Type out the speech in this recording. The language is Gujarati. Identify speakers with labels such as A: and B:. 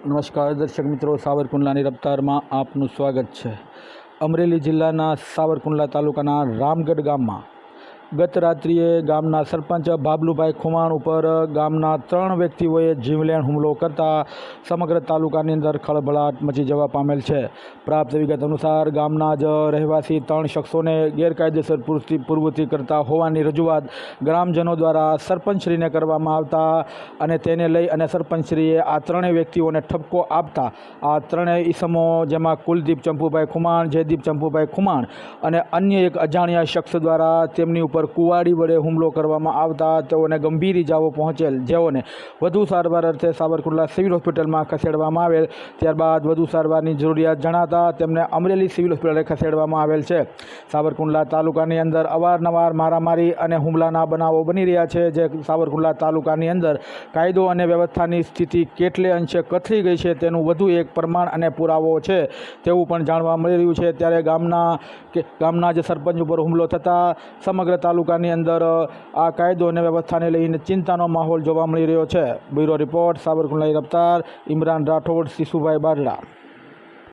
A: નમસ્કાર દર્શક મિત્રો, સાવરકુંડલાની રફતારમાં આપનું સ્વાગત છે। અમરેલી જિલ્લાના સાવરકુંડલા તાલુકાના રામગઢ ગામમાં ગત રાત્રિએ ગામના સરપંચ બાબલુભાઈ ખુમાણ ઉપર ગામના 3 વ્યક્તિઓએ જીવલેણ હુમલો કરતા સમગ્ર તાલુકાની અંદર ખળભળાટ મચી જવા પામેલ છે। પ્રાપ્ત વિગત અનુસાર ગામના જ રહેવાસી 3 શખ્સોને ગેરકાયદેસર પ્રવૃત્તિ કરતા હોવાની રજૂઆત ગ્રામજનો દ્વારા સરપંચશ્રીને કરવામાં આવતા અને તેને લઈ અને સરપંચશ્રીએ આ 3 વ્યક્તિઓને ઠપકો આપતા આ 3 ઈસમો, જેમાં કુલદીપ ચંપુભાઈ ખુમાણ, જયદીપ ચંપુભાઈ ખુમાણ અને અન્ય એક અજાણ્યા શખ્સ દ્વારા તેમની ઉપર કુવાડી વડે હુમલો કરવામાં આવતા તેઓને ગંભીર ઇજાઓ પહોંચેલ, જેઓને વધુ સારવાર અર્થે સાવરકુંડલા સિવિલ હોસ્પિટલમાં ખસેડવામાં આવેલ। ત્યારબાદ વધુ સારવારની જરૂરિયાત જણાતા તેમને અમરેલી સિવિલ હોસ્પિટલે ખસેડવામાં આવેલ છે। સાવરકુંડલા તાલુકાની અંદર અવારનવાર મારામારી અને હુમલાના બનાવો બની રહ્યા છે, જે સાવરકુંડલા તાલુકાની અંદર કાયદો અને વ્યવસ્થાની સ્થિતિ કેટલે અંશે કથળી ગઈ છે તેનું વધુ એક પ્રમાણ અને પુરાવો છે તેવું પણ જાણવા મળી રહ્યું છે। ત્યારે ગામના જે સરપંચ ઉપર હુમલો થતાં સમગ્ર તાલુકાની અંદર આ કાયદો અને વ્યવસ્થાને લઈને ચિંતાનો માહોલ જોવા મળી રહ્યો છે। Bureau report, Savarkundla રફતાર, Imran Rathod, શિશુભાઈ બારડા।